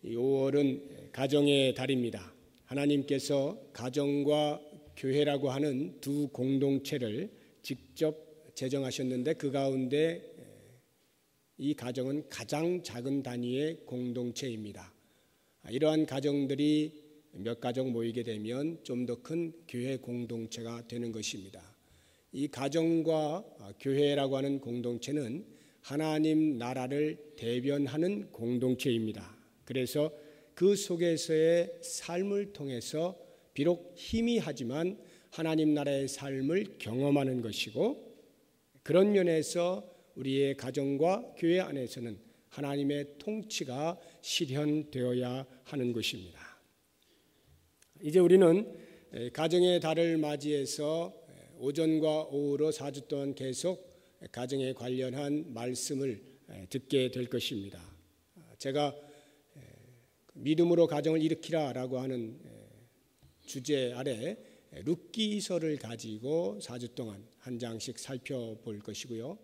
5월은 가정의 달입니다. 하나님께서 가정과 교회라고 하는 두 공동체를 직접 제정하셨는데 그 가운데 이 가정은 가장 작은 단위의 공동체입니다. 이러한 가정들이 몇 가정 모이게 되면 좀 더 큰 교회 공동체가 되는 것입니다. 이 가정과 교회라고 하는 공동체는 하나님 나라를 대변하는 공동체입니다. 그래서 그 속에서의 삶을 통해서 비록 희미하지만 하나님 나라의 삶을 경험하는 것이고, 그런 면에서 우리의 가정과 교회 안에서는 하나님의 통치가 실현되어야 하는 것입니다. 이제 우리는 가정의 달을 맞이해서 오전과 오후로 4주 동안 계속 가정에 관련한 말씀을 듣게 될 것입니다. 제가 믿음으로 가정을 일으키라라고 하는 주제 아래 룻기서를 가지고 4주 동안 한 장씩 살펴볼 것이고요.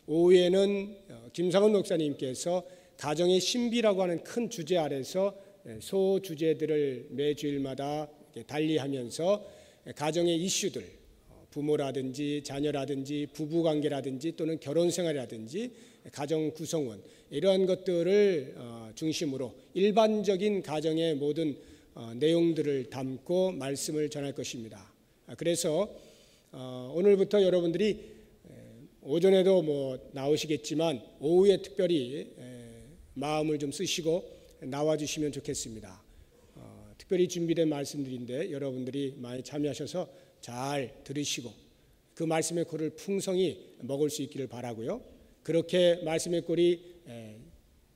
오후에는 김상훈 목사님께서 가정의 신비라고 하는 큰 주제 아래서 소주제들을 매주일마다 달리하면서 가정의 이슈들, 부모라든지 자녀라든지 부부관계라든지 또는 결혼생활이라든지 가정 구성원, 이러한 것들을 중심으로 일반적인 가정의 모든 내용들을 담고 말씀을 전할 것입니다. 그래서 오늘부터 여러분들이 오전에도 나오시겠지만 오후에 특별히 마음을 좀 쓰시고 나와주시면 좋겠습니다. 특별히 준비된 말씀들인데 여러분들이 많이 참여하셔서 잘 들으시고 그 말씀의 꼴을 풍성히 먹을 수 있기를 바라고요. 그렇게 말씀의 꼴이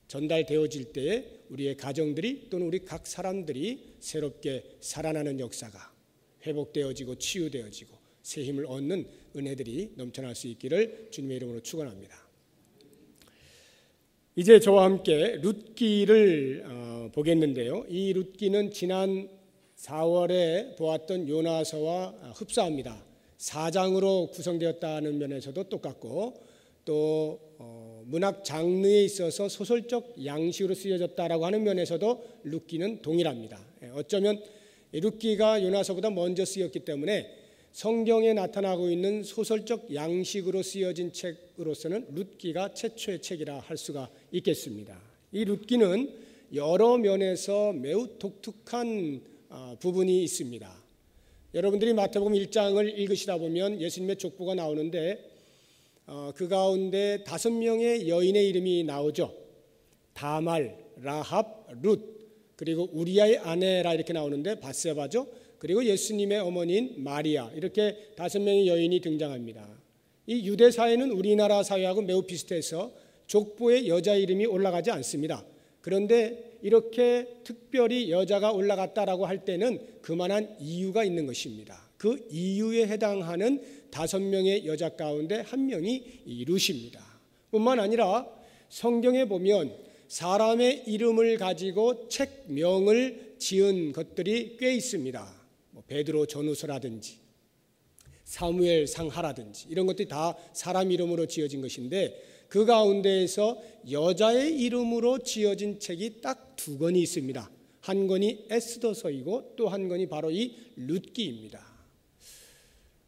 전달되어질 때에 우리의 가정들이 또는 우리 각 사람들이 새롭게 살아나는 역사가 회복되어지고 치유되어지고 새 힘을 얻는 은혜들이 넘쳐날 수 있기를 주님의 이름으로 축원합니다. 이제 저와 함께 룻기를 보겠는데요. 이 룻기는 지난 4월에 보았던 요나서와 흡사합니다. 4장으로 구성되었다는 면에서도 똑같고 또 문학 장르에 있어서 소설적 양식으로 쓰여졌다라고 하는 면에서도 룻기는 동일합니다. 어쩌면 룻기가 요나서보다 먼저 쓰였기 때문에 성경에 나타나고 있는 소설적 양식으로 쓰여진 책으로서는 룻기가 최초의 책이라 할 수가 있겠습니다. 이 룻기는 여러 면에서 매우 독특한 부분이 있습니다. 여러분들이 마태복음 1장을 읽으시다 보면 예수님의 족보가 나오는데 그 가운데 5명의 여인의 이름이 나오죠. 다말, 라합, 룻, 그리고 우리아의 아내라 이렇게 나오는데 바세바죠. 그리고 예수님의 어머니인 마리아, 이렇게 5명의 여인이 등장합니다. 이 유대 사회는 우리나라 사회하고 매우 비슷해서 족보에 여자 이름이 올라가지 않습니다. 그런데 이렇게 특별히 여자가 올라갔다라고 할 때는 그만한 이유가 있는 것입니다. 그 이유에 해당하는 5명의 여자 가운데 한 명이 이 룻입니다. 뿐만 아니라 성경에 보면 사람의 이름을 가지고 책명을 지은 것들이 꽤 있습니다. 베드로 전후서라든지 사무엘 상하라든지 이런 것들이 다 사람 이름으로 지어진 것인데 그 가운데에서 여자의 이름으로 지어진 책이 딱 2권이 있습니다. 한 권이 에스더서이고 또 한 권이 바로 이 룻기입니다.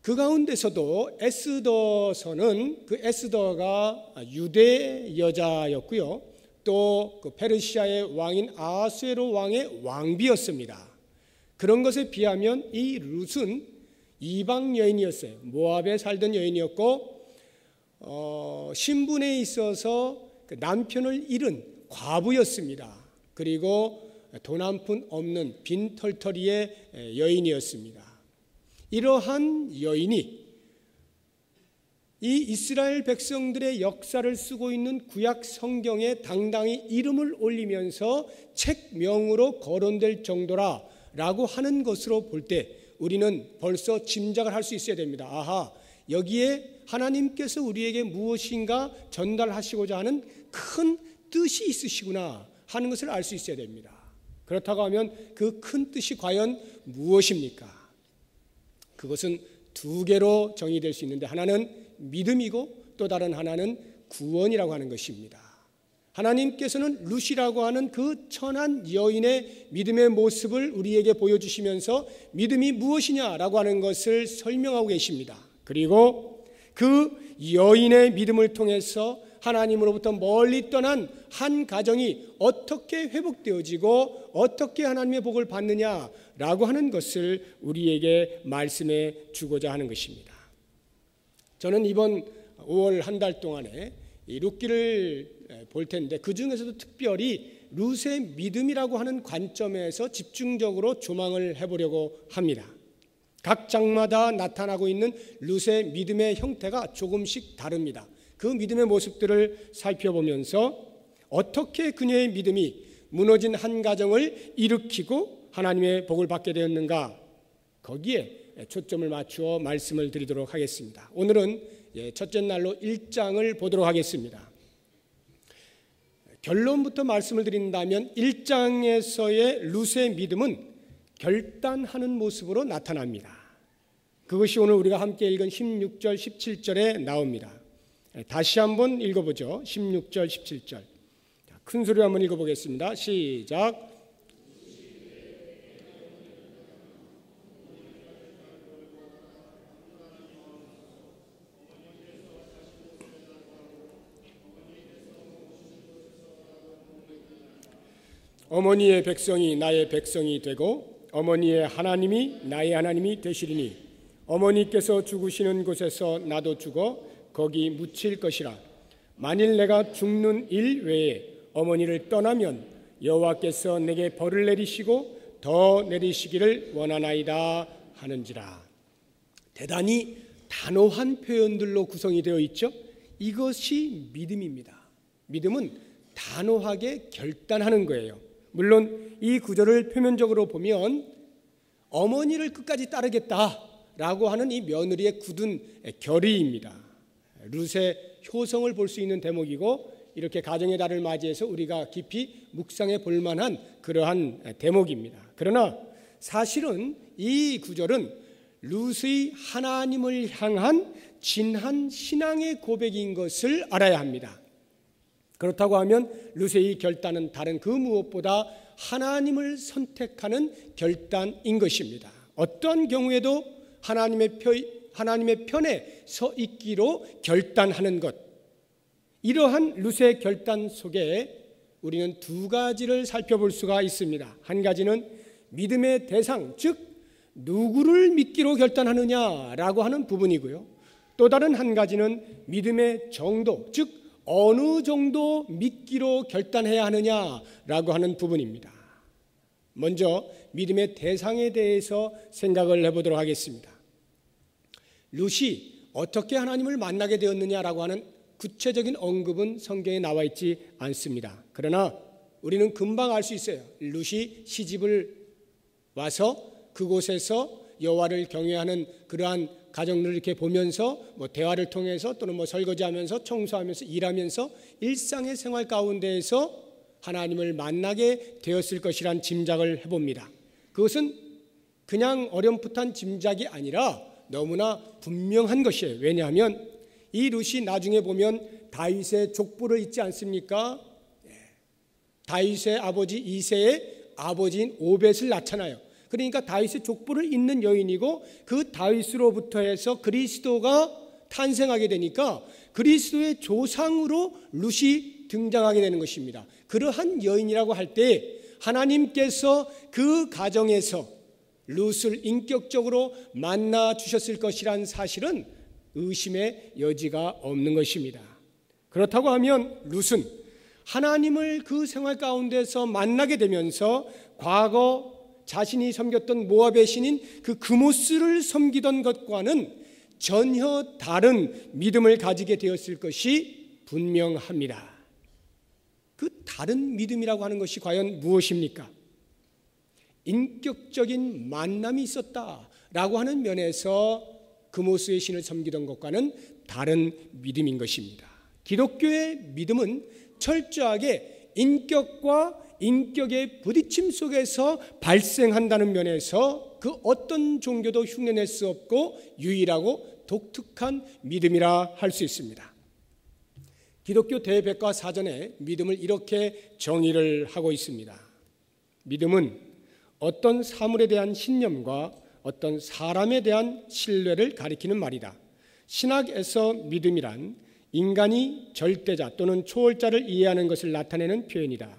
그 가운데서도 에스더서는 그 에스더가 유대 여자였고요. 또 그 페르시아의 왕인 아하수에로 왕의 왕비였습니다. 그런 것에 비하면 이 룻은 이방 여인이었어요. 모압에 살던 여인이었고 신분에 있어서 남편을 잃은 과부였습니다. 그리고 돈 한 푼 없는 빈털터리의 여인이었습니다. 이러한 여인이 이 이스라엘 백성들의 역사를 쓰고 있는 구약 성경에 당당히 이름을 올리면서 책명으로 거론될 정도라고 하는 것으로 볼 때 우리는 벌써 짐작을 할 수 있어야 됩니다. 아하, 여기에 하나님께서 우리에게 무엇인가 전달하시고자 하는 큰 뜻이 있으시구나 하는 것을 알 수 있어야 됩니다. 그렇다고 하면 그 큰 뜻이 과연 무엇입니까? 그것은 2개로 정의될 수 있는데 하나는 믿음이고 또 다른 하나는 구원이라고 하는 것입니다. 하나님께서는 룻이라고 하는 그 천한 여인의 믿음의 모습을 우리에게 보여주시면서 믿음이 무엇이냐라고 하는 것을 설명하고 계십니다. 그리고 그 여인의 믿음을 통해서 하나님으로부터 멀리 떠난 한 가정이 어떻게 회복되어지고 어떻게 하나님의 복을 받느냐라고 하는 것을 우리에게 말씀해 주고자 하는 것입니다. 저는 이번 5월 한 달 동안에 이 룻기를 볼 텐데 그 중에서도 특별히 룻의 믿음이라고 하는 관점에서 집중적으로 조망을 해보려고 합니다. 각 장마다 나타나고 있는 룻의 믿음의 형태가 조금씩 다릅니다. 그 믿음의 모습들을 살펴보면서 어떻게 그녀의 믿음이 무너진 한 가정을 일으키고 하나님의 복을 받게 되었는가, 거기에 초점을 맞추어 말씀을 드리도록 하겠습니다. 오늘은 첫째 날로 1장을 보도록 하겠습니다. 결론부터 말씀을 드린다면 1장에서의 룻의 믿음은 결단하는 모습으로 나타납니다. 그것이 오늘 우리가 함께 읽은 16절, 17절에 나옵니다. 다시 한번 읽어보죠. 16절, 17절. 큰 소리로 한번 읽어보겠습니다. 시작. 어머니의 백성이 나의 백성이 되고 어머니의 하나님이 나의 하나님이 되시리니 어머니께서 죽으시는 곳에서 나도 죽어 거기 묻힐 것이라. 만일 내가 죽는 일 외에 어머니를 떠나면 여호와께서 내게 벌을 내리시고 더 내리시기를 원하나이다 하는지라. 대단히 단호한 표현들로 구성이 되어 있죠. 이것이 믿음입니다. 믿음은 단호하게 결단하는 거예요. 물론 이 구절을 표면적으로 보면 어머니를 끝까지 따르겠다라고 하는 이 며느리의 굳은 결의입니다. 룻의 효성을 볼 수 있는 대목이고 이렇게 가정의 달을 맞이해서 우리가 깊이 묵상해 볼 만한 그러한 대목입니다. 그러나 사실은 이 구절은 룻의 하나님을 향한 진한 신앙의 고백인 것을 알아야 합니다. 그렇다고 하면 룻의 이 결단은 다른 그 무엇보다 하나님을 선택하는 결단인 것입니다. 어떤 경우에도 하나님의 편에 서 있기로 결단하는 것, 이러한 룻의 결단 속에 우리는 두 가지를 살펴볼 수가 있습니다. 한 가지는 믿음의 대상, 즉 누구를 믿기로 결단하느냐라고 하는 부분이고요. 또 다른 한 가지는 믿음의 정도, 즉 어느 정도 믿기로 결단해야 하느냐라고 하는 부분입니다. 먼저 믿음의 대상에 대해서 생각을 해보도록 하겠습니다. 룻이 어떻게 하나님을 만나게 되었느냐라고 하는 구체적인 언급은 성경에 나와 있지 않습니다. 그러나 우리는 금방 알 수 있어요. 룻이 시집을 와서 그곳에서 여호와를 경외하는 그러한 가정들을 이렇게 보면서 대화를 통해서 또는 설거지하면서 청소하면서 일하면서 일상의 생활 가운데에서 하나님을 만나게 되었을 것이란 짐작을 해봅니다. 그것은 그냥 어렴풋한 짐작이 아니라 너무나 분명한 것이에요. 왜냐하면 이 룻이 나중에 보면 다윗의 족보를 잊지 않습니까? 다윗의 아버지 이새의 아버지인 오벳을 낳잖아요. 그러니까 다윗의 족보를 잇는 여인이고 그 다윗으로부터 해서 그리스도가 탄생하게 되니까 그리스도의 조상으로 룻이 등장하게 되는 것입니다. 그러한 여인이라고 할 때 하나님께서 그 가정에서 룻을 인격적으로 만나 주셨을 것이란 사실은 의심의 여지가 없는 것입니다. 그렇다고 하면 룻은 하나님을 그 생활 가운데서 만나게 되면서 과거 자신이 섬겼던 모압의 신인 그 그모스를 섬기던 것과는 전혀 다른 믿음을 가지게 되었을 것이 분명합니다. 그 다른 믿음이라고 하는 것이 과연 무엇입니까? 인격적인 만남이 있었다라고 하는 면에서 그모스의 신을 섬기던 것과는 다른 믿음인 것입니다. 기독교의 믿음은 철저하게 인격과 인격의 부딪힘 속에서 발생한다는 면에서 그 어떤 종교도 흉내낼 수 없고 유일하고 독특한 믿음이라 할 수 있습니다. 기독교 대백과사전에 믿음을 이렇게 정의를 하고 있습니다. 믿음은 어떤 사물에 대한 신념과 어떤 사람에 대한 신뢰를 가리키는 말이다. 신학에서 믿음이란 인간이 절대자 또는 초월자를 이해하는 것을 나타내는 표현이다.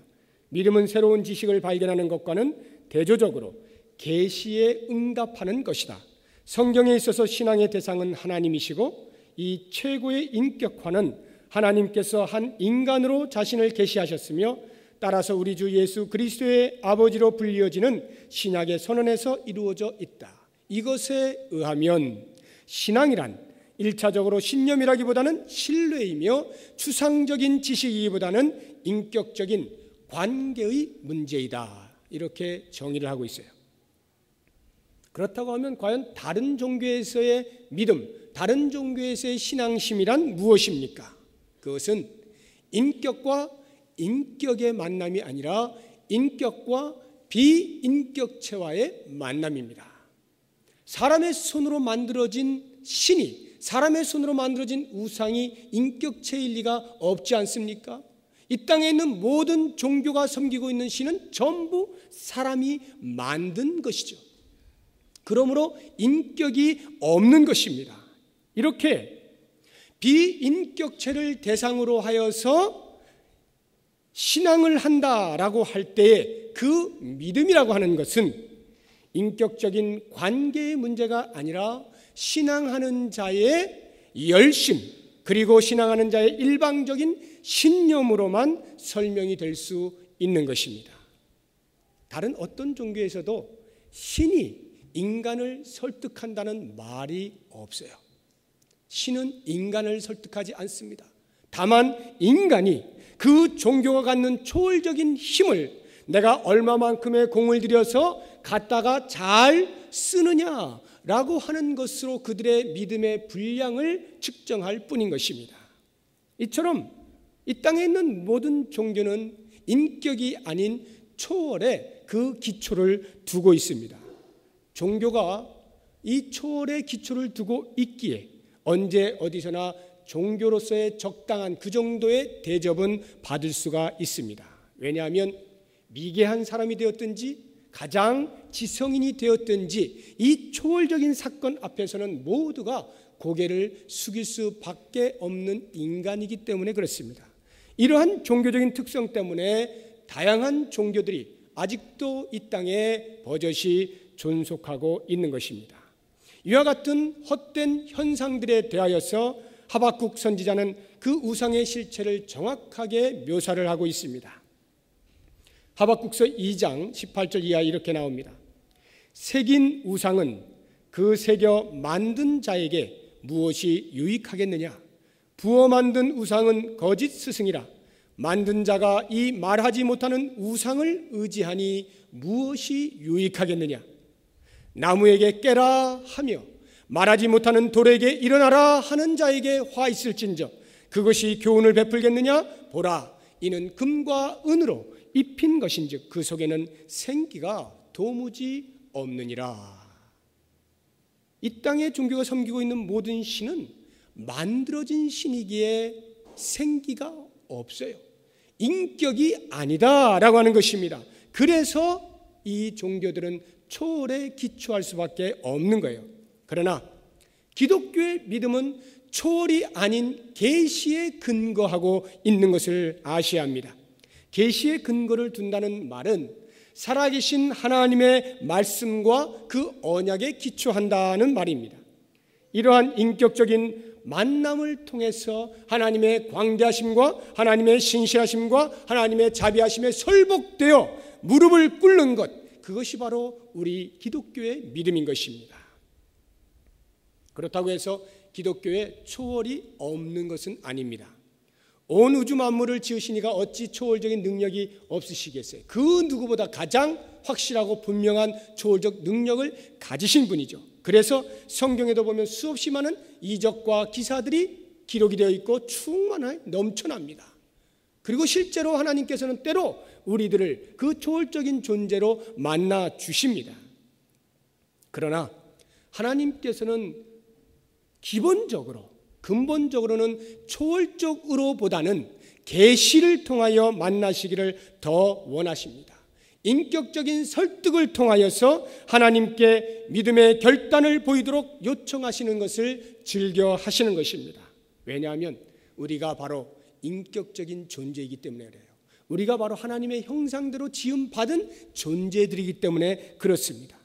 믿음은 새로운 지식을 발견하는 것과는 대조적으로 계시에 응답하는 것이다. 성경에 있어서 신앙의 대상은 하나님이시고 이 최고의 인격화는 하나님께서 한 인간으로 자신을 계시하셨으며 따라서 우리 주 예수 그리스도의 아버지로 불리어지는 신약의 선언에서 이루어져 있다. 이것에 의하면 신앙이란 1차적으로 신념이라기보다는 신뢰이며 추상적인 지식이기보다는 인격적인 관계의 문제이다. 이렇게 정의를 하고 있어요. 그렇다고 하면 과연 다른 종교에서의 믿음, 다른 종교에서의 신앙심이란 무엇입니까? 그것은 인격과 인격의 만남이 아니라 인격과 비인격체와의 만남입니다. 사람의 손으로 만들어진 신이, 사람의 손으로 만들어진 우상이 인격체일 리가 없지 않습니까? 이 땅에 있는 모든 종교가 섬기고 있는 신은 전부 사람이 만든 것이죠. 그러므로 인격이 없는 것입니다. 이렇게 비인격체를 대상으로 하여서 신앙을 한다라고 할 때에 그 믿음이라고 하는 것은 인격적인 관계의 문제가 아니라 신앙하는 자의 열심 그리고 신앙하는 자의 일방적인 신념으로만 설명이 될 수 있는 것입니다. 다른 어떤 종교에서도 신이 인간을 설득한다는 말이 없어요. 신은 인간을 설득하지 않습니다. 다만 인간이 그 종교가 갖는 초월적인 힘을 내가 얼마만큼의 공을 들여서 갖다가 잘 쓰느냐라고 하는 것으로 그들의 믿음의 분량을 측정할 뿐인 것입니다. 이처럼 이 땅에 있는 모든 종교는 인격이 아닌 초월에 그 기초를 두고 있습니다. 종교가 이 초월의 기초를 두고 있기에 언제 어디서나 종교로서의 적당한 그 정도의 대접은 받을 수가 있습니다. 왜냐하면 미개한 사람이 되었든지 가장 지성인이 되었든지 이 초월적인 사건 앞에서는 모두가 고개를 숙일 수밖에 없는 인간이기 때문에 그렇습니다. 이러한 종교적인 특성 때문에 다양한 종교들이 아직도 이 땅에 버젓이 존속하고 있는 것입니다. 이와 같은 헛된 현상들에 대하여서 하박국 선지자는 그 우상의 실체를 정확하게 묘사를 하고 있습니다. 하박국서 2장 18절 이하 이렇게 나옵니다. 새긴 우상은 그 새겨 만든 자에게 무엇이 유익하겠느냐? 부어 만든 우상은 거짓 스승이라. 만든 자가 이 말하지 못하는 우상을 의지하니 무엇이 유익하겠느냐? 나무에게 깨라 하며 말하지 못하는 돌에게 일어나라 하는 자에게 화 있을진저 그것이 교훈을 베풀겠느냐? 보라, 이는 금과 은으로 입힌 것인즉 그 속에는 생기가 도무지 없느니라. 이 땅에 종교가 섬기고 있는 모든 신은 만들어진 신이기에 생기가 없어요. 인격이 아니다라고 하는 것입니다. 그래서 이 종교들은 초월에 기초할 수밖에 없는 거예요. 그러나 기독교의 믿음은 초월이 아닌 계시에 근거하고 있는 것을 아셔야 합니다. 계시에 근거를 둔다는 말은 살아계신 하나님의 말씀과 그 언약에 기초한다는 말입니다. 이러한 인격적인 만남을 통해서 하나님의 광대하심과 하나님의 신실하심과 하나님의 자비하심에 설복되어 무릎을 꿇는 것, 그것이 바로 우리 기독교의 믿음인 것입니다. 그렇다고 해서 기독교에 초월이 없는 것은 아닙니다. 온 우주 만물을 지으신 이가 어찌 초월적인 능력이 없으시겠어요? 그 누구보다 가장 확실하고 분명한 초월적 능력을 가지신 분이죠. 그래서 성경에도 보면 수없이 많은 이적과 기사들이 기록이 되어 있고 충만하게 넘쳐납니다. 그리고 실제로 하나님께서는 때로 우리들을 그 초월적인 존재로 만나 주십니다. 그러나 하나님께서는 기본적으로 근본적으로는 초월적으로보다는 계시를 통하여 만나시기를 더 원하십니다. 인격적인 설득을 통하여서 하나님께 믿음의 결단을 보이도록 요청하시는 것을 즐겨 하시는 것입니다. 왜냐하면 우리가 바로 인격적인 존재이기 때문에 그래요. 우리가 바로 하나님의 형상대로 지음받은 존재들이기 때문에 그렇습니다.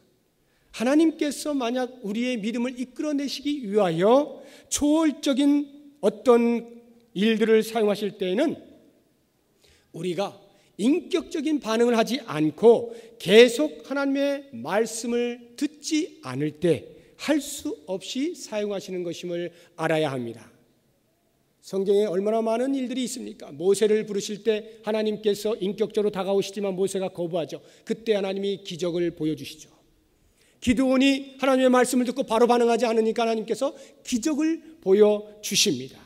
하나님께서 만약 우리의 믿음을 이끌어내시기 위하여 초월적인 어떤 일들을 사용하실 때에는 우리가 인격적인 반응을 하지 않고 계속 하나님의 말씀을 듣지 않을 때 할 수 없이 사용하시는 것임을 알아야 합니다. 성경에 얼마나 많은 일들이 있습니까? 모세를 부르실 때 하나님께서 인격적으로 다가오시지만 모세가 거부하죠. 그때 하나님이 기적을 보여주시죠. 기드온이 하나님의 말씀을 듣고 바로 반응하지 않으니까 하나님께서 기적을 보여주십니다.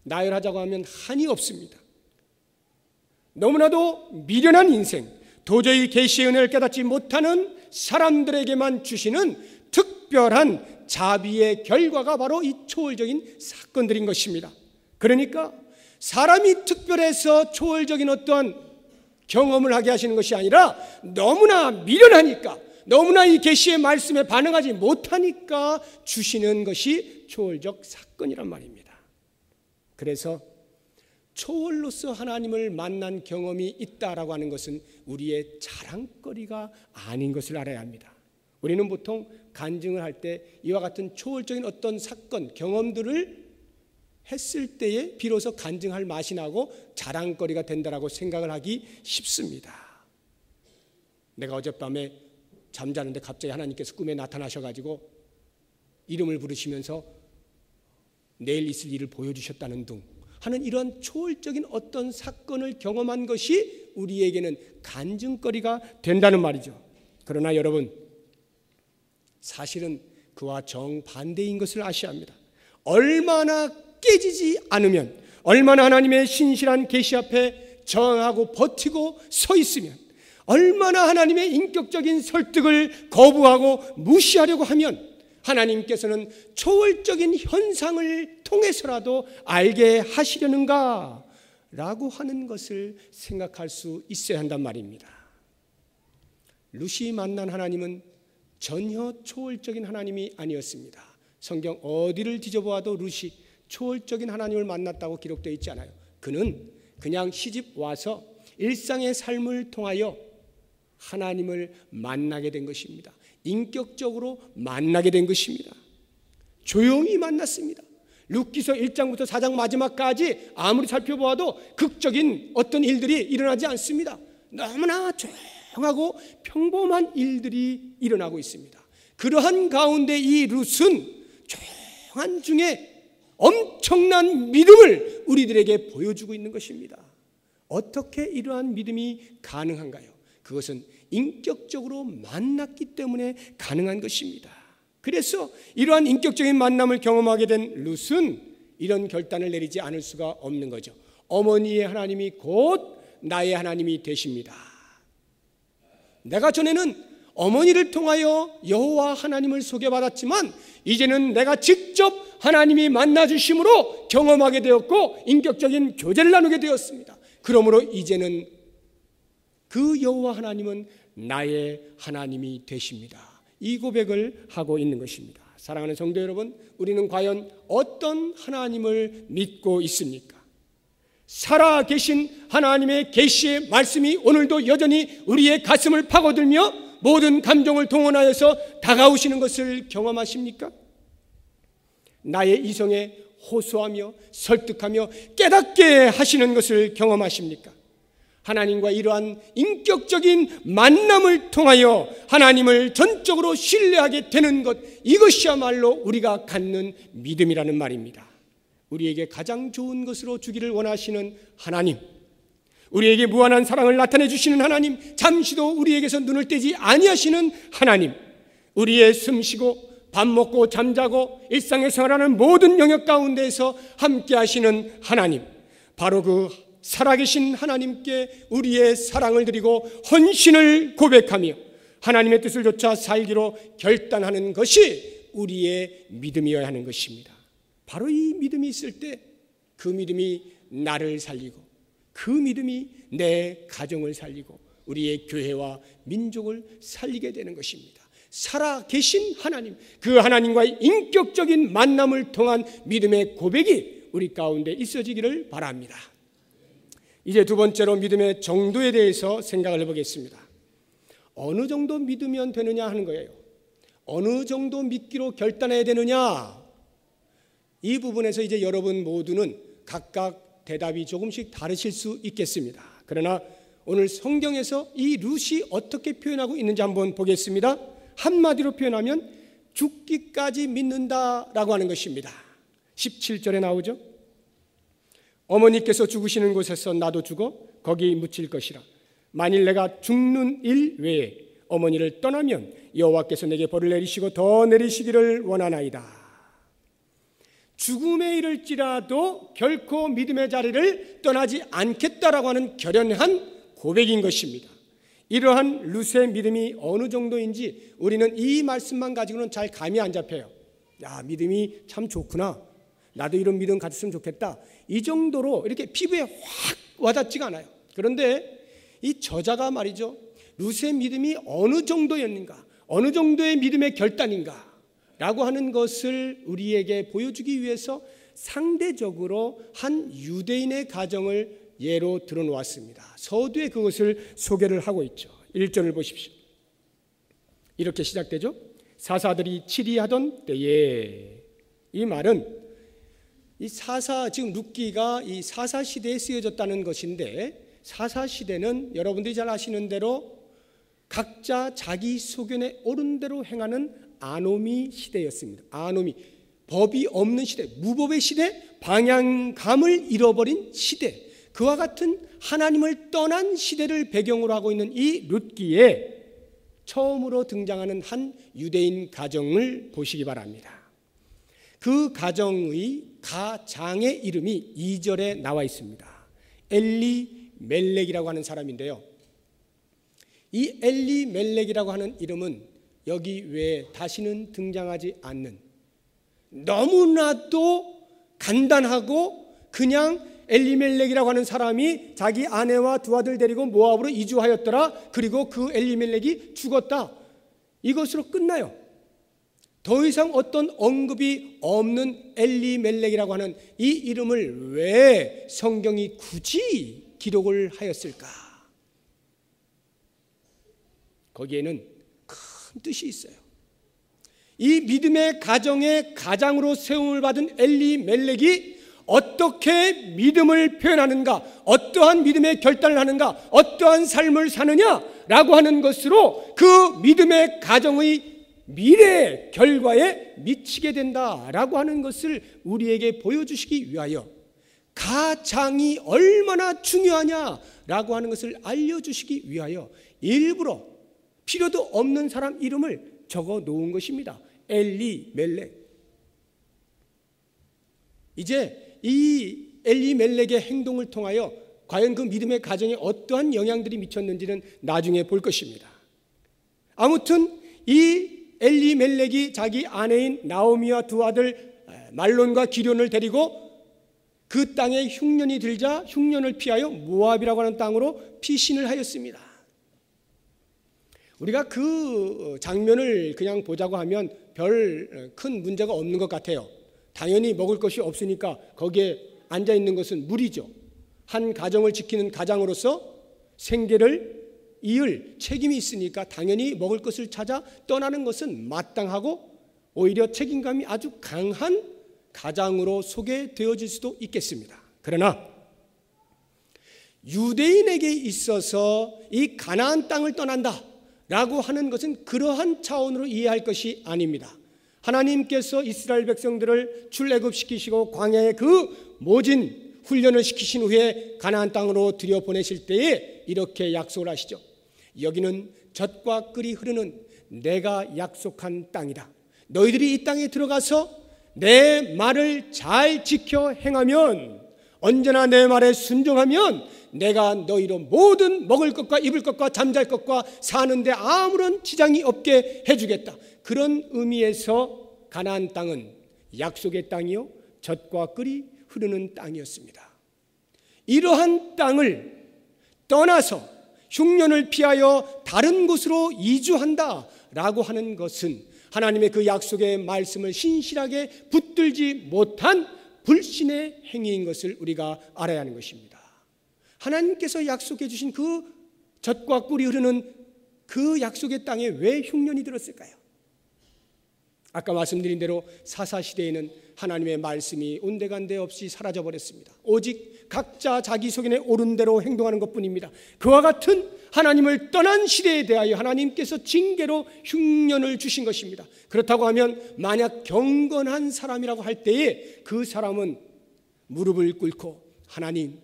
나열하자고 하면 한이 없습니다. 너무나도 미련한 인생, 도저히 계시의 은혜를 깨닫지 못하는 사람들에게만 주시는 특별한 자비의 결과가 바로 이 초월적인 사건들인 것입니다. 그러니까 사람이 특별해서 초월적인 어떤 경험을 하게 하시는 것이 아니라 너무나 미련하니까, 너무나 이 계시의 말씀에 반응하지 못하니까 주시는 것이 초월적 사건이란 말입니다. 그래서 초월로서 하나님을 만난 경험이 있다라고 하는 것은 우리의 자랑거리가 아닌 것을 알아야 합니다. 우리는 보통 간증을 할 때 이와 같은 초월적인 어떤 사건, 경험들을 했을 때에 비로소 간증할 맛이 나고 자랑거리가 된다라고 생각을 하기 쉽습니다. 내가 어젯밤에 잠자는데 갑자기 하나님께서 꿈에 나타나셔가지고 이름을 부르시면서 내일 있을 일을 보여주셨다는 등 하는 이런 초월적인 어떤 사건을 경험한 것이 우리에게는 간증거리가 된다는 말이죠. 그러나 여러분, 사실은 그와 정반대인 것을 아셔야 합니다. 얼마나 깨지지 않으면, 얼마나 하나님의 신실한 계시 앞에 저항하고 버티고 서 있으면, 얼마나 하나님의 인격적인 설득을 거부하고 무시하려고 하면 하나님께서는 초월적인 현상을 통해서라도 알게 하시려는가 라고 하는 것을 생각할 수 있어야 한단 말입니다. 룻이 만난 하나님은 전혀 초월적인 하나님이 아니었습니다. 성경 어디를 뒤져보아도 룻이 초월적인 하나님을 만났다고 기록되어 있지 않아요. 그는 그냥 시집 와서 일상의 삶을 통하여 하나님을 만나게 된 것입니다. 인격적으로 만나게 된 것입니다. 조용히 만났습니다. 룻기서 1장부터 4장 마지막까지 아무리 살펴보아도 극적인 어떤 일들이 일어나지 않습니다. 너무나 조용하고 평범한 일들이 일어나고 있습니다. 그러한 가운데 이 룻은 조용한 중에 엄청난 믿음을 우리들에게 보여주고 있는 것입니다. 어떻게 이러한 믿음이 가능한가요? 그것은 인격적으로 만났기 때문에 가능한 것입니다. 그래서 이러한 인격적인 만남을 경험하게 된 룻은 이런 결단을 내리지 않을 수가 없는 거죠. 어머니의 하나님이 곧 나의 하나님이 되십니다. 내가 전에는 어머니를 통하여 여호와 하나님을 소개받았지만 이제는 내가 직접 하나님이 만나주심으로 경험하게 되었고 인격적인 교제를 나누게 되었습니다. 그러므로 이제는 그 여호와 하나님은 나의 하나님이 되십니다. 이 고백을 하고 있는 것입니다. 사랑하는 성도 여러분, 우리는 과연 어떤 하나님을 믿고 있습니까? 살아계신 하나님의 계시의 말씀이 오늘도 여전히 우리의 가슴을 파고들며 모든 감정을 동원하여서 다가오시는 것을 경험하십니까? 나의 이성에 호소하며 설득하며 깨닫게 하시는 것을 경험하십니까? 하나님과 이러한 인격적인 만남을 통하여 하나님을 전적으로 신뢰하게 되는 것, 이것이야말로 우리가 갖는 믿음이라는 말입니다. 우리에게 가장 좋은 것으로 주기를 원하시는 하나님, 우리에게 무한한 사랑을 나타내 주시는 하나님, 잠시도 우리에게서 눈을 떼지 아니하시는 하나님, 우리의 숨쉬고 밥 먹고 잠자고 일상의 생활하는 모든 영역 가운데에서 함께 하시는 하나님, 바로 그 살아계신 하나님께 우리의 사랑을 드리고 헌신을 고백하며 하나님의 뜻을 좇아 살기로 결단하는 것이 우리의 믿음이어야 하는 것입니다. 바로 이 믿음이 있을 때 그 믿음이 나를 살리고 그 믿음이 내 가정을 살리고 우리의 교회와 민족을 살리게 되는 것입니다. 살아계신 하나님, 그 하나님과의 인격적인 만남을 통한 믿음의 고백이 우리 가운데 있어지기를 바랍니다. 이제 두 번째로 믿음의 정도에 대해서 생각을 해보겠습니다. 어느 정도 믿으면 되느냐 하는 거예요. 어느 정도 믿기로 결단해야 되느냐, 이 부분에서 이제 여러분 모두는 각각 대답이 조금씩 다르실 수 있겠습니다. 그러나 오늘 성경에서 이 룻이 어떻게 표현하고 있는지 한번 보겠습니다. 한마디로 표현하면 죽기까지 믿는다라고 하는 것입니다. 17절에 나오죠. 어머니께서 죽으시는 곳에서 나도 죽어 거기 묻힐 것이라. 만일 내가 죽는 일 외에 어머니를 떠나면 여호와께서 내게 벌을 내리시고 더 내리시기를 원하나이다. 죽음에 이를지라도 결코 믿음의 자리를 떠나지 않겠다라고 하는 결연한 고백인 것입니다. 이러한 룻의 믿음이 어느 정도인지 우리는 이 말씀만 가지고는 잘 감이 안 잡혀요. 야, 믿음이 참 좋구나, 나도 이런 믿음 가졌으면 좋겠다, 이 정도로 이렇게 피부에 확 와닿지가 않아요. 그런데 이 저자가 말이죠, 룻의 믿음이 어느 정도였는가, 어느 정도의 믿음의 결단인가 라고 하는 것을 우리에게 보여주기 위해서 상대적으로 한 유대인의 가정을 예로 들어놓았습니다. 서두에 그것을 소개를 하고 있죠. 1절을 보십시오. 이렇게 시작되죠. 사사들이 치리하던 때에, 이 말은 이 사사, 지금 룻기가 이 사사 시대에 쓰여졌다는 것인데, 사사 시대는 여러분들이 잘 아시는 대로 각자 자기 소견에 옳은 대로 행하는 아노미 시대였습니다. 아노미, 법이 없는 시대, 무법의 시대, 방향감을 잃어버린 시대, 그와 같은 하나님을 떠난 시대를 배경으로 하고 있는 이 룻기에 처음으로 등장하는 한 유대인 가정을 보시기 바랍니다. 그 가정의 가장의 이름이 2절에 나와 있습니다. 엘리멜렉이라고 하는 사람인데요, 이 엘리멜렉이라고 하는 이름은 여기 외에 다시는 등장하지 않는, 너무나도 간단하고 그냥 엘리멜렉이라고 하는 사람이 자기 아내와 두 아들 데리고 모압으로 이주하였더라, 그리고 그 엘리멜렉이 죽었다, 이것으로 끝나요. 더 이상 어떤 언급이 없는 엘리멜렉이라고 하는 이 이름을 왜 성경이 굳이 기록을 하였을까? 거기에는 큰 뜻이 있어요. 이 믿음의 가정의 가장으로 세움을 받은 엘리멜렉이 어떻게 믿음을 표현하는가, 어떠한 믿음의 결단을 하는가, 어떠한 삶을 사느냐라고 하는 것으로 그 믿음의 가정의 미래 결과에 미치게 된다라고 하는 것을 우리에게 보여주시기 위하여, 가장이 얼마나 중요하냐라고 하는 것을 알려주시기 위하여 일부러 필요도 없는 사람 이름을 적어 놓은 것입니다. 엘리멜렉. 이제 이 엘리멜렉의 행동을 통하여 과연 그 믿음의 가정에 어떠한 영향들이 미쳤는지는 나중에 볼 것입니다. 아무튼 이 엘리멜렉이 자기 아내인 나오미와 두 아들 말론과 기럐을 데리고 그 땅에 흉년이 들자 흉년을 피하여 모압이라고 하는 땅으로 피신을 하였습니다. 우리가 그 장면을 그냥 보자고 하면 별 큰 문제가 없는 것 같아요. 당연히 먹을 것이 없으니까 거기에 앉아 있는 것은 무리죠. 한 가정을 지키는 가장으로서 생계를 이을 책임이 있으니까 당연히 먹을 것을 찾아 떠나는 것은 마땅하고 오히려 책임감이 아주 강한 가장으로 소개되어질 수도 있겠습니다. 그러나 유대인에게 있어서 이 가나안 땅을 떠난다 라고 하는 것은 그러한 차원으로 이해할 것이 아닙니다. 하나님께서 이스라엘 백성들을 출애굽시키시고 광야에 그 모진 훈련을 시키신 후에 가나안 땅으로 들여보내실 때에 이렇게 약속을 하시죠. 여기는 젖과 꿀이 흐르는 내가 약속한 땅이다. 너희들이 이 땅에 들어가서 내 말을 잘 지켜 행하면, 언제나 내 말에 순종하면 내가 너희로 모든 먹을 것과 입을 것과 잠잘 것과 사는데 아무런 지장이 없게 해주겠다. 그런 의미에서 가나안 땅은 약속의 땅이요 젖과 꿀이 흐르는 땅이었습니다. 이러한 땅을 떠나서 흉년을 피하여 다른 곳으로 이주한다라고 하는 것은 하나님의 그 약속의 말씀을 신실하게 붙들지 못한 불신의 행위인 것을 우리가 알아야 하는 것입니다. 하나님께서 약속해 주신 그 젖과 꿀이 흐르는 그 약속의 땅에 왜 흉년이 들었을까요? 아까 말씀드린 대로 사사시대에는 하나님의 말씀이 온데간데 없이 사라져버렸습니다. 오직 각자 자기 속에 옳은 대로 행동하는 것뿐입니다. 그와 같은 하나님을 떠난 시대에 대하여 하나님께서 징계로 흉년을 주신 것입니다. 그렇다고 하면 만약 경건한 사람이라고 할 때에 그 사람은 무릎을 꿇고 하나님,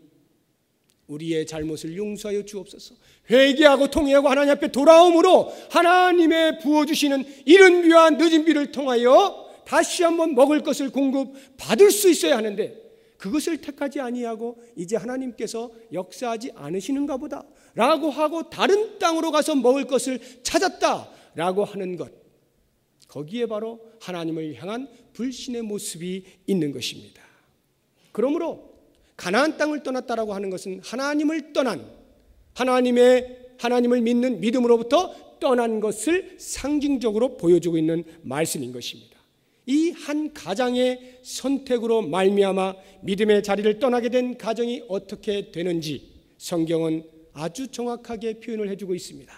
우리의 잘못을 용서하여 주옵소서, 회개하고 통회하고 하나님 앞에 돌아옴으로 하나님의 부어주시는 이른 비와 늦은 비를 통하여 다시 한번 먹을 것을 공급받을 수 있어야 하는데, 그것을 택하지 아니하고 이제 하나님께서 역사하지 않으시는가 보다 라고 하고 다른 땅으로 가서 먹을 것을 찾았다라고 하는 것, 거기에 바로 하나님을 향한 불신의 모습이 있는 것입니다. 그러므로 가나안 땅을 떠났다라고 하는 것은 하나님을 떠난, 하나님을 믿는 믿음으로부터 떠난 것을 상징적으로 보여주고 있는 말씀인 것입니다. 이 한 가장의 선택으로 말미암아 믿음의 자리를 떠나게 된 가정이 어떻게 되는지 성경은 아주 정확하게 표현을 해주고 있습니다.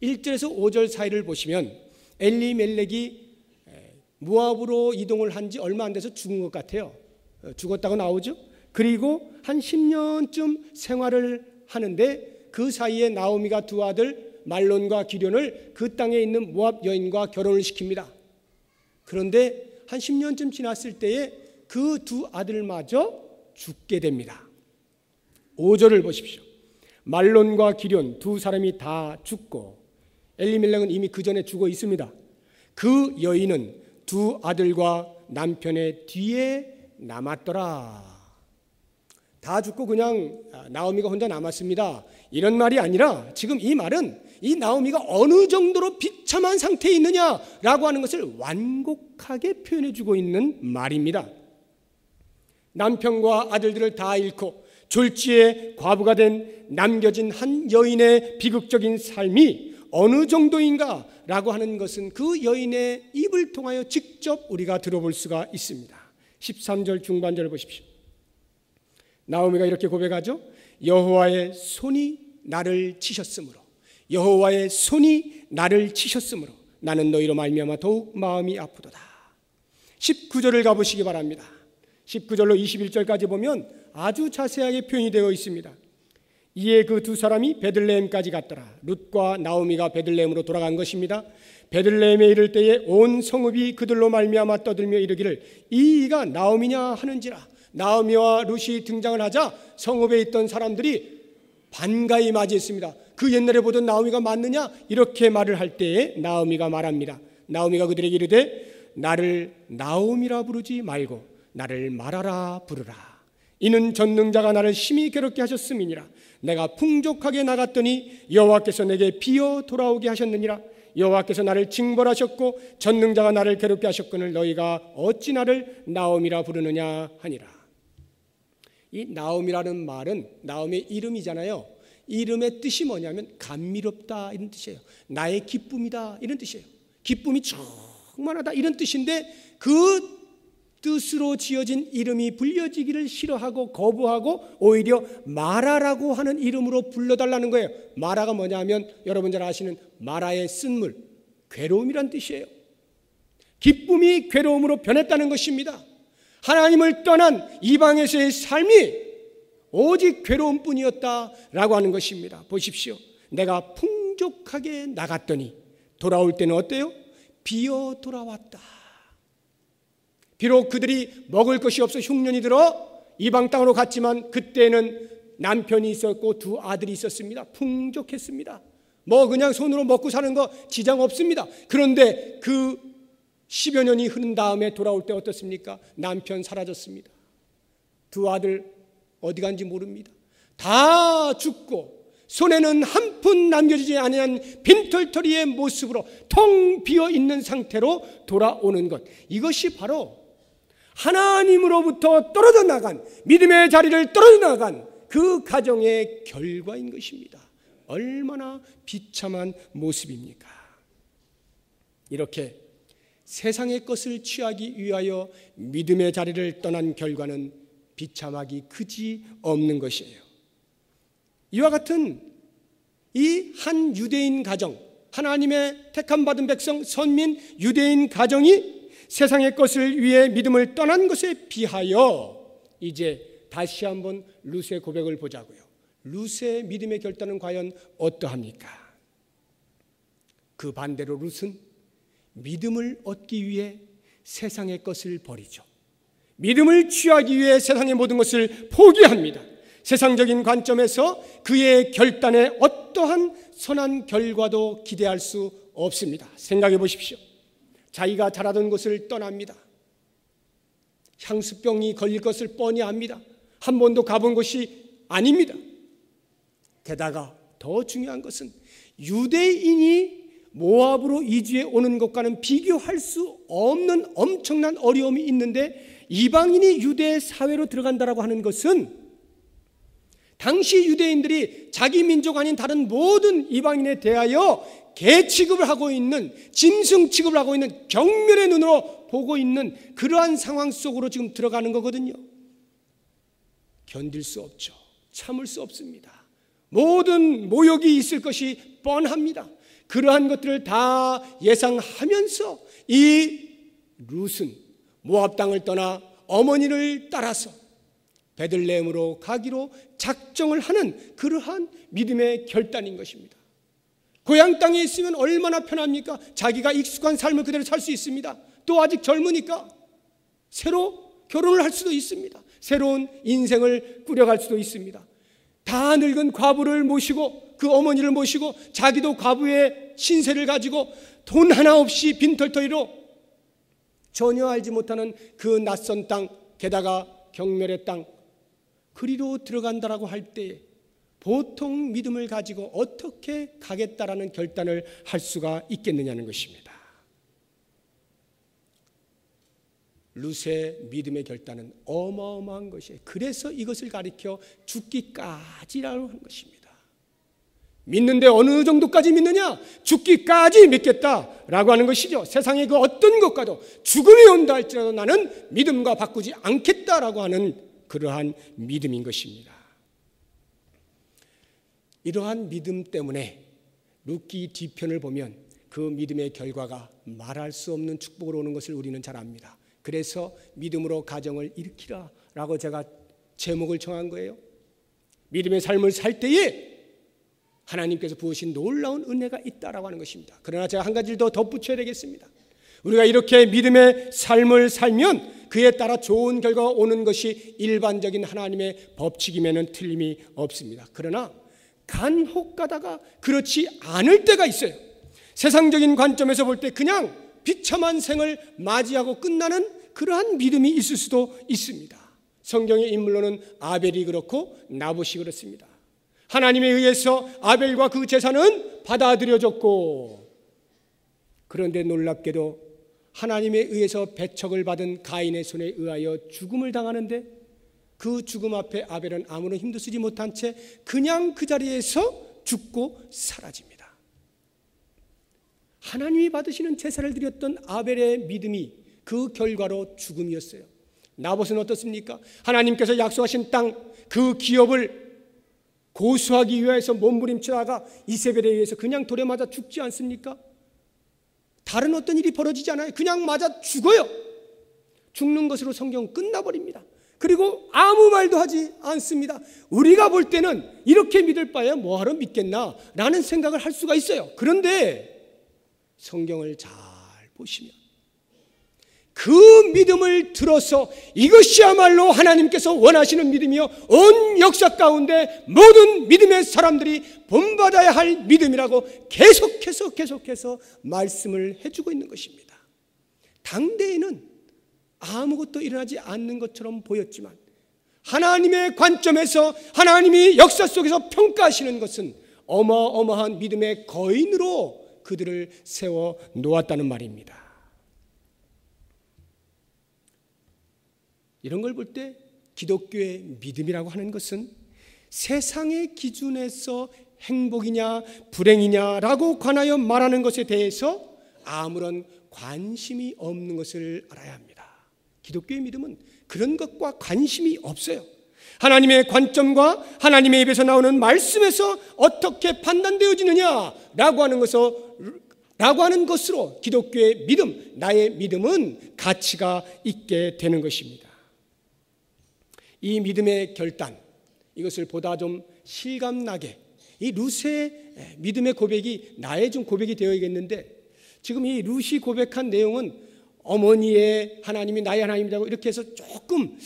1절에서 5절 사이를 보시면 엘리멜렉이 모압으로 이동을 한 지 얼마 안 돼서 죽은 것 같아요. 죽었다고 나오죠. 그리고 한 10년쯤 생활을 하는데 그 사이에 나오미가 두 아들 말론과 기련을 그 땅에 있는 모압 여인과 결혼을 시킵니다. 그런데 한 10년쯤 지났을 때에 그 두 아들마저 죽게 됩니다. 5절을 보십시오. 말론과 기련 두 사람이 다 죽고 엘리멜렉은 이미 그 전에 죽어 있습니다. 그 여인은 두 아들과 남편의 뒤에 남았더라. 다 죽고 그냥 나오미가 혼자 남았습니다, 이런 말이 아니라 지금 이 말은 이 나오미가 어느 정도로 비참한 상태에 있느냐라고 하는 것을 완곡하게 표현해주고 있는 말입니다. 남편과 아들들을 다 잃고 졸지에 과부가 된 남겨진 한 여인의 비극적인 삶이 어느 정도인가라고 하는 것은 그 여인의 입을 통하여 직접 우리가 들어볼 수가 있습니다. 13절 중반절을 보십시오. 나오미가 이렇게 고백하죠. 여호와의 손이 나를 치셨으므로, 여호와의 손이 나를 치셨으므로 나는 너희로 말미암아 더욱 마음이 아프도다. 19절을 가보시기 바랍니다. 19절로 21절까지 보면 아주 자세하게 표현이 되어 있습니다. 이에 그 두 사람이 베들레헴까지 갔더라. 룻과 나오미가 베들레헴으로 돌아간 것입니다. 베들레헴에 이를 때에 온 성읍이 그들로 말미암아 떠들며 이르기를 이 이가 나오미냐 하는지라. 나오미와 룻이 등장을 하자 성읍에 있던 사람들이 반가이 맞이했습니다. 그 옛날에 보던 나오미가 맞느냐? 이렇게 말을 할 때에 나오미가 말합니다. 나오미가 그들에게 이르되 나를 나오미라 부르지 말고 나를 마라라 부르라. 이는 전능자가 나를 심히 괴롭게 하셨음이니라. 내가 풍족하게 나갔더니 여호와께서 내게 비어 돌아오게 하셨느니라. 여호와께서 나를 징벌하셨고 전능자가 나를 괴롭게 하셨거늘 너희가 어찌 나를 나오미라 부르느냐 하니라. 이 나오미라는 말은 나오미의 이름이잖아요. 이름의 뜻이 뭐냐면 감미롭다 이런 뜻이에요. 나의 기쁨이다 이런 뜻이에요. 기쁨이 충만하다 이런 뜻인데 그 뜻으로 지어진 이름이 불려지기를 싫어하고 거부하고 오히려 마라라고 하는 이름으로 불러달라는 거예요. 마라가 뭐냐면 여러분 잘 아시는 마라의 쓴물, 괴로움이란 뜻이에요. 기쁨이 괴로움으로 변했다는 것입니다. 하나님을 떠난 이방에서의 삶이 오직 괴로움뿐이었다라고 하는 것입니다. 보십시오. 내가 풍족하게 나갔더니 돌아올 때는 어때요? 비어 돌아왔다. 비록 그들이 먹을 것이 없어 흉년이 들어 이방 땅으로 갔지만 그때는 남편이 있었고 두 아들이 있었습니다. 풍족했습니다. 뭐 그냥 손으로 먹고 사는 거 지장 없습니다. 그런데 그 10여 년이 흐른 다음에 돌아올 때 어떻습니까? 남편 사라졌습니다. 두 아들 어디 간지 모릅니다. 다 죽고 손에는 한 푼 남겨지지 아니한 빈털터리의 모습으로 텅 비어 있는 상태로 돌아오는 것, 이것이 바로 하나님으로부터 떨어져 나간, 믿음의 자리를 떨어져 나간 그 가정의 결과인 것입니다. 얼마나 비참한 모습입니까? 이렇게 세상의 것을 취하기 위하여 믿음의 자리를 떠난 결과는 비참하기 그지 없는 것이에요. 이와 같은 이 한 유대인 가정, 하나님의 택함받은 백성, 선민 유대인 가정이 세상의 것을 위해 믿음을 떠난 것에 비하여 이제 다시 한번 룻의 고백을 보자고요. 룻의 믿음의 결단은 과연 어떠합니까? 그 반대로 룻은 믿음을 얻기 위해 세상의 것을 버리죠. 믿음을 취하기 위해 세상의 모든 것을 포기합니다. 세상적인 관점에서 그의 결단에 어떠한 선한 결과도 기대할 수 없습니다. 생각해 보십시오. 자기가 자라던 곳을 떠납니다. 향수병이 걸릴 것을 뻔히 압니다. 한 번도 가본 곳이 아닙니다. 게다가 더 중요한 것은 유대인이 모압으로 이주해 오는 것과는 비교할 수 없는 엄청난 어려움이 있는데, 이방인이 유대 사회로 들어간다라고 하는 것은 당시 유대인들이 자기 민족 아닌 다른 모든 이방인에 대하여 개 취급을 하고 있는, 짐승 취급을 하고 있는, 경멸의 눈으로 보고 있는 그러한 상황 속으로 지금 들어가는 거거든요. 견딜 수 없죠. 참을 수 없습니다. 모든 모욕이 있을 것이 뻔합니다. 그러한 것들을 다 예상하면서 이 룻은 모압 땅을 떠나 어머니를 따라서 베들레헴으로 가기로 작정을 하는 그러한 믿음의 결단인 것입니다. 고향 땅에 있으면 얼마나 편합니까? 자기가 익숙한 삶을 그대로 살 수 있습니다. 또 아직 젊으니까 새로 결혼을 할 수도 있습니다. 새로운 인생을 꾸려갈 수도 있습니다. 다 늙은 과부를 모시고, 그 어머니를 모시고, 자기도 과부의 신세를 가지고 돈 하나 없이 빈털터리로 전혀 알지 못하는 그 낯선 땅, 게다가 경멸의 땅, 그리로 들어간다라고 할 때 보통 믿음을 가지고 어떻게 가겠다라는 결단을 할 수가 있겠느냐는 것입니다. 룻의 믿음의 결단은 어마어마한 것이에요. 그래서 이것을 가리켜 죽기까지라고 하는 것입니다. 믿는데 어느 정도까지 믿느냐? 죽기까지 믿겠다라고 하는 것이죠. 세상의 그 어떤 것과도 죽음이 온다 할지라도 나는 믿음과 바꾸지 않겠다라고 하는 그러한 믿음인 것입니다. 이러한 믿음 때문에 룻기 뒤편을 보면 그 믿음의 결과가 말할 수 없는 축복으로 오는 것을 우리는 잘 압니다. 그래서 믿음으로 가정을 일으키라 라고 제가 제목을 정한 거예요. 믿음의 삶을 살 때에 하나님께서 부으신 놀라운 은혜가 있다라고 하는 것입니다. 그러나 제가 한 가지를 더 덧붙여야 되겠습니다. 우리가 이렇게 믿음의 삶을 살면 그에 따라 좋은 결과가 오는 것이 일반적인 하나님의 법칙임에는 틀림이 없습니다. 그러나 간혹 가다가 그렇지 않을 때가 있어요. 세상적인 관점에서 볼 때 그냥 비참한 생을 맞이하고 끝나는 그러한 믿음이 있을 수도 있습니다. 성경의 인물로는 아벨이 그렇고 나봇이 그렇습니다. 하나님에 의해서 아벨과 그 제사는 받아들여졌고, 그런데 놀랍게도 하나님에 의해서 배척을 받은 가인의 손에 의하여 죽음을 당하는데, 그 죽음 앞에 아벨은 아무런 힘도 쓰지 못한 채 그냥 그 자리에서 죽고 사라집니다. 하나님이 받으시는 제사를 드렸던 아벨의 믿음이 그 결과로 죽음이었어요. 나봇은 어떻습니까? 하나님께서 약속하신 땅, 그 기업을 고수하기 위해서 몸부림치다가 이세벨에 의해서 그냥 돌에 맞아 죽지 않습니까? 다른 어떤 일이 벌어지지 않아요. 그냥 맞아 죽어요. 죽는 것으로 성경은 끝나버립니다. 그리고 아무 말도 하지 않습니다. 우리가 볼 때는 이렇게 믿을 바에 뭐하러 믿겠나 라는 생각을 할 수가 있어요. 그런데 성경을 잘 보시면 그 믿음을 들어서 이것이야말로 하나님께서 원하시는 믿음이요, 온 역사 가운데 모든 믿음의 사람들이 본받아야 할 믿음이라고 계속해서 말씀을 해주고 있는 것입니다. 당대에는 아무것도 일어나지 않는 것처럼 보였지만 하나님의 관점에서 하나님이 역사 속에서 평가하시는 것은 어마어마한 믿음의 거인으로 그들을 세워 놓았다는 말입니다. 이런 걸 볼 때 기독교의 믿음이라고 하는 것은 세상의 기준에서 행복이냐 불행이냐라고 관하여 말하는 것에 대해서 아무런 관심이 없는 것을 알아야 합니다. 기독교의 믿음은 그런 것과 관심이 없어요. 하나님의 관점과 하나님의 입에서 나오는 말씀에서 어떻게 판단되어지느냐라고 하는 것으로 기독교의 믿음, 나의 믿음은 가치가 있게 되는 것입니다. 이 믿음의 결단, 이것을 보다 좀 실감나게 이 룻의 믿음의 고백이 나의 좀 고백이 되어야겠는데, 지금 이 룻이 고백한 내용은 어머니의 하나님이 나의 하나님이라고 이렇게 해서 조금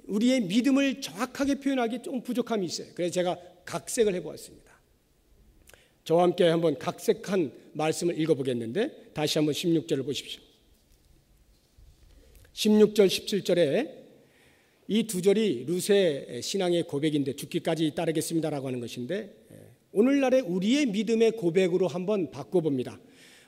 우리의 믿음을 정확하게 표현하기 좀 부족함이 있어요. 그래서 제가 각색을 해보았습니다. 저와 함께 한번 각색한 말씀을 읽어보겠는데, 다시 한번 16절을 보십시오. 16절 17절에 이 두 절이 룻의 신앙의 고백인데, 죽기까지 따르겠습니다라고 하는 것인데, 오늘날의 우리의 믿음의 고백으로 한번 바꿔봅니다.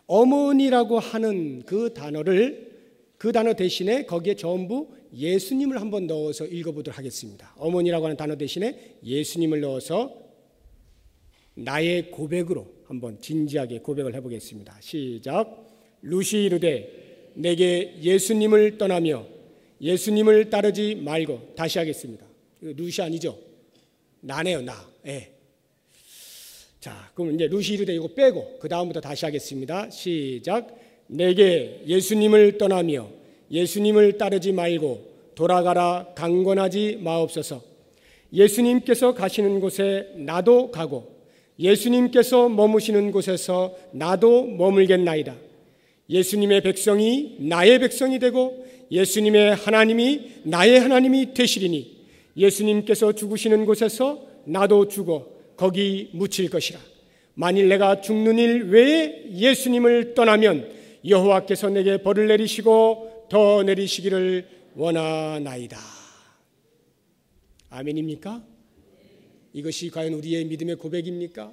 어머니라고 하는 그 단어 대신에 거기에 전부 예수님을 한번 넣어서 읽어보도록 하겠습니다. 어머니라고 하는 단어 대신에 예수님을 넣어서 나의 고백으로 한번 진지하게 고백을 해보겠습니다. 시작. 룻이 이르되 내게 예수님을 떠나며 예수님을 따르지 말고. 다시 하겠습니다. 룻이 아니죠? 나네요, 나. 예. 자, 그럼 이제 룻이 이르되 이거 빼고 그 다음부터 다시 하겠습니다. 시작. 내게 예수님을 떠나며 예수님을 따르지 말고 돌아가라 강권하지 마옵소서. 예수님께서 가시는 곳에 나도 가고 예수님께서 머무시는 곳에서 나도 머물겠나이다. 예수님의 백성이 나의 백성이 되고 예수님의 하나님이 나의 하나님이 되시리니 예수님께서 죽으시는 곳에서 나도 죽어 거기 묻힐 것이라. 만일 내가 죽는 일 외에 예수님을 떠나면 여호와께서 내게 벌을 내리시고 더 내리시기를 원하나이다. 아멘입니까? 이것이 과연 우리의 믿음의 고백입니까?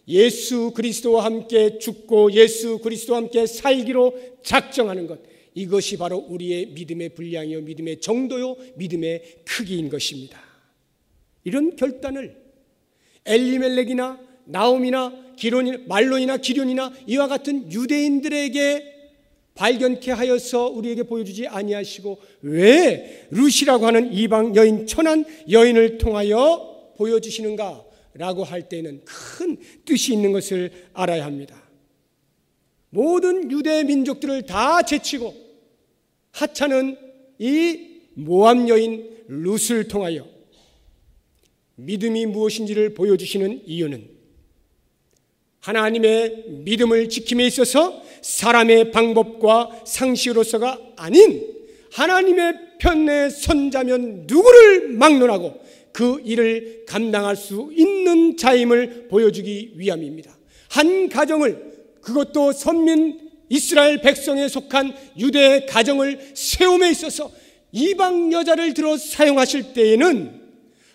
예수 그리스도와 함께 죽고 예수 그리스도와 함께 살기로 작정하는 것, 이것이 바로 우리의 믿음의 분량이요, 믿음의 정도요, 믿음의 크기인 것입니다. 이런 결단을 엘리멜렉이나 나옴이나 말론이나 기련이나 이와 같은 유대인들에게 발견케 하여서 우리에게 보여주지 아니하시고 왜 룻이라고 하는 이방 여인, 천한 여인을 통하여 보여주시는가라고 할 때는 큰 뜻이 있는 것을 알아야 합니다. 모든 유대 민족들을 다 제치고 하찮은 이 모압 여인 룻을 통하여 믿음이 무엇인지를 보여주시는 이유는 하나님의 믿음을 지킴에 있어서 사람의 방법과 상식으로서가 아닌 하나님의 편에 선자면 누구를 막론하고 그 일을 감당할 수 있는 자임을 보여주기 위함입니다. 한 가정을, 그것도 선민 이스라엘 백성에 속한 유대 가정을 세움에 있어서 이방 여자를 들어 사용하실 때에는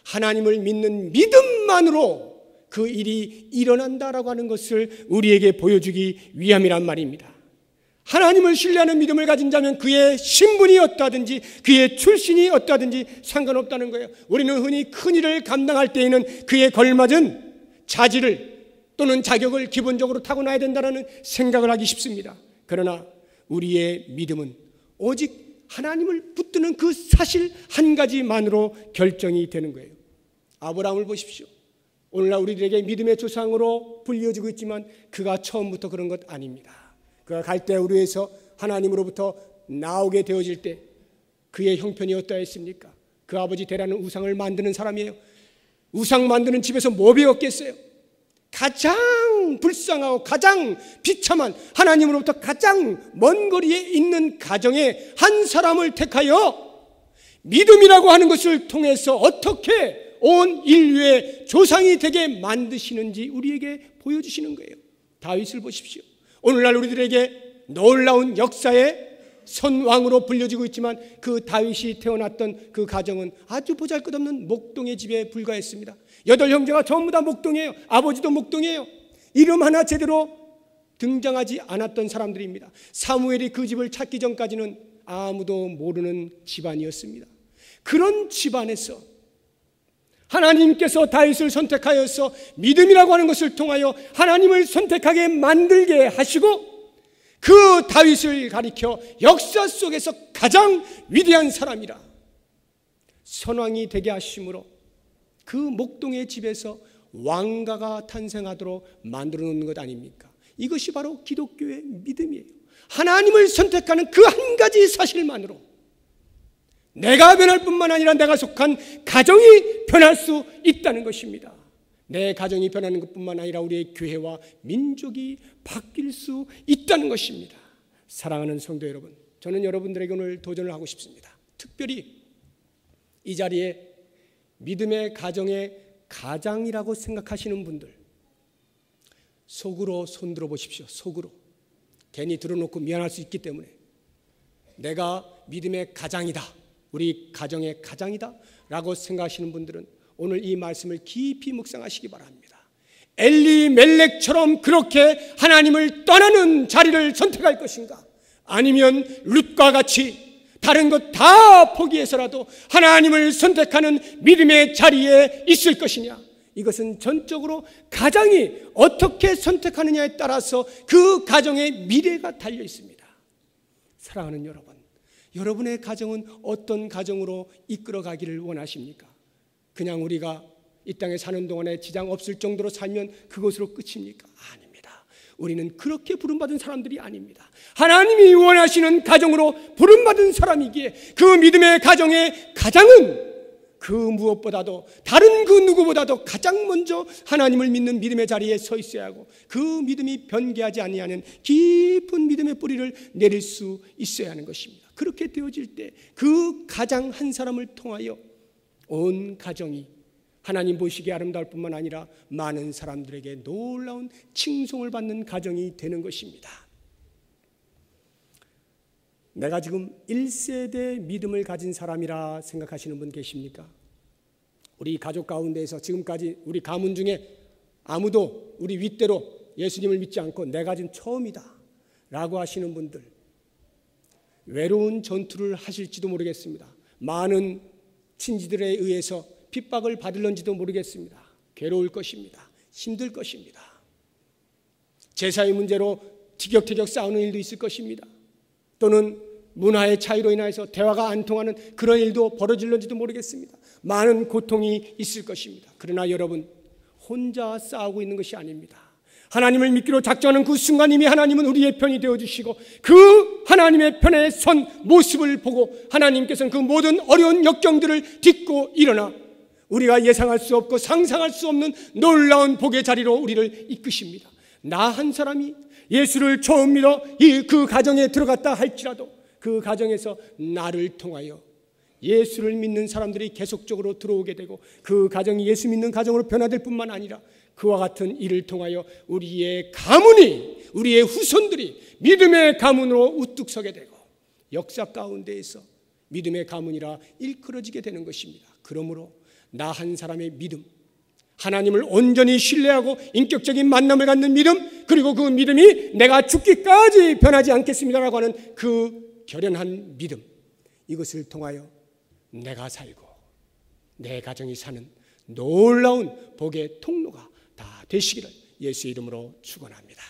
하나님을 믿는 믿음만으로 그 일이 일어난다라고 하는 것을 우리에게 보여주기 위함이란 말입니다. 하나님을 신뢰하는 믿음을 가진 자면 그의 신분이 어떠하든지 그의 출신이 어떠하든지 상관없다는 거예요. 우리는 흔히 큰 일을 감당할 때에는 그에 걸맞은 자질을 또는 자격을 기본적으로 타고나야 된다는 생각을 하기 쉽습니다. 그러나 우리의 믿음은 오직 하나님을 붙드는 그 사실 한 가지만으로 결정이 되는 거예요. 아브라함을 보십시오. 오늘날 우리들에게 믿음의 조상으로 불려지고 있지만 그가 처음부터 그런 것 아닙니다. 그가 갈대 우르에서 하나님으로부터 나오게 되어질 때 그의 형편이 어떠했습니까? 그 아버지 데라는 우상을 만드는 사람이에요. 우상 만드는 집에서 뭐 배웠겠어요? 가장 불쌍하고 가장 비참한, 하나님으로부터 가장 먼 거리에 있는 가정의 한 사람을 택하여 믿음이라고 하는 것을 통해서 어떻게 온 인류의 조상이 되게 만드시는지 우리에게 보여주시는 거예요. 다윗을 보십시오. 오늘날 우리들에게 놀라운 역사의 선왕으로 불려지고 있지만 그 다윗이 태어났던 그 가정은 아주 보잘것없는 목동의 집에 불과했습니다. 8형제가 전부 다 목동이에요. 아버지도 목동이에요. 이름 하나 제대로 등장하지 않았던 사람들입니다. 사무엘이 그 집을 찾기 전까지는 아무도 모르는 집안이었습니다. 그런 집안에서 하나님께서 다윗을 선택하여서 믿음이라고 하는 것을 통하여 하나님을 선택하게 만들게 하시고, 그 다윗을 가리켜 역사 속에서 가장 위대한 사람이라 선왕이 되게 하심으로 그 목동의 집에서 왕가가 탄생하도록 만들어 놓는 것 아닙니까? 이것이 바로 기독교의 믿음이에요. 하나님을 선택하는 그 한 가지 사실만으로 내가 변할 뿐만 아니라 내가 속한 가정이 변할 수 있다는 것입니다. 내 가정이 변하는 것뿐만 아니라 우리의 교회와 민족이 바뀔 수 있다는 것입니다. 사랑하는 성도 여러분, 저는 여러분들에게 오늘 도전을 하고 싶습니다. 특별히 이 자리에 믿음의 가정의 가장이라고 생각하시는 분들, 속으로 손들어 보십시오. 속으로. 괜히 들어놓고 미안할 수 있기 때문에 내가 믿음의 가장이다, 우리 가정의 가장이다 라고 생각하시는 분들은 오늘 이 말씀을 깊이 묵상하시기 바랍니다. 엘리멜렉처럼 그렇게 하나님을 떠나는 자리를 선택할 것인가? 아니면 룻과 같이 다른 것 다 포기해서라도 하나님을 선택하는 믿음의 자리에 있을 것이냐? 이것은 전적으로 가장이 어떻게 선택하느냐에 따라서 그 가정의 미래가 달려 있습니다. 사랑하는 여러분, 여러분의 가정은 어떤 가정으로 이끌어가기를 원하십니까? 그냥 우리가 이 땅에 사는 동안에 지장 없을 정도로 살면 그것으로 끝입니까? 아닙니다. 우리는 그렇게 부름받은 사람들이 아닙니다. 하나님이 원하시는 가정으로 부름받은 사람이기에 그 믿음의 가정의 가장은 그 무엇보다도 다른 그 누구보다도 가장 먼저 하나님을 믿는 믿음의 자리에 서 있어야 하고, 그 믿음이 변개하지 아니하는 깊은 믿음의 뿌리를 내릴 수 있어야 하는 것입니다. 그렇게 되어질 때 그 가장 한 사람을 통하여 온 가정이 하나님 보시기에 아름다울 뿐만 아니라 많은 사람들에게 놀라운 칭송을 받는 가정이 되는 것입니다. 내가 지금 1세대 믿음을 가진 사람이라 생각하시는 분 계십니까? 우리 가족 가운데에서 지금까지 우리 가문 중에 아무도 우리 윗대로 예수님을 믿지 않고 내가 지금 처음이다 라고 하시는 분들, 외로운 전투를 하실지도 모르겠습니다. 많은 친지들에 의해서 핍박을 받을런지도 모르겠습니다. 괴로울 것입니다. 힘들 것입니다. 제사의 문제로 티격태격 싸우는 일도 있을 것입니다. 또는 문화의 차이로 인해서 대화가 안 통하는 그런 일도 벌어질런지도 모르겠습니다. 많은 고통이 있을 것입니다. 그러나 여러분, 혼자 싸우고 있는 것이 아닙니다. 하나님을 믿기로 작정하는 그 순간 이미 하나님은 우리의 편이 되어주시고, 그 하나님의 편에 선 모습을 보고 하나님께서는 그 모든 어려운 역경들을 딛고 일어나 우리가 예상할 수 없고 상상할 수 없는 놀라운 복의 자리로 우리를 이끄십니다. 나 한 사람이 예수를 처음 믿어 그 가정에 들어갔다 할지라도 그 가정에서 나를 통하여 예수를 믿는 사람들이 계속적으로 들어오게 되고, 그 가정이 예수 믿는 가정으로 변화될 뿐만 아니라 그와 같은 일을 통하여 우리의 가문이, 우리의 후손들이 믿음의 가문으로 우뚝 서게 되고 역사 가운데에서 믿음의 가문이라 일컬어지게 되는 것입니다. 그러므로 나 한 사람의 믿음, 하나님을 온전히 신뢰하고 인격적인 만남을 갖는 믿음, 그리고 그 믿음이 내가 죽기까지 변하지 않겠습니다라고 하는 그 결연한 믿음, 이것을 통하여 내가 살고 내 가정이 사는 놀라운 복의 통로가 다 되시기를 예수의 이름으로 축원합니다.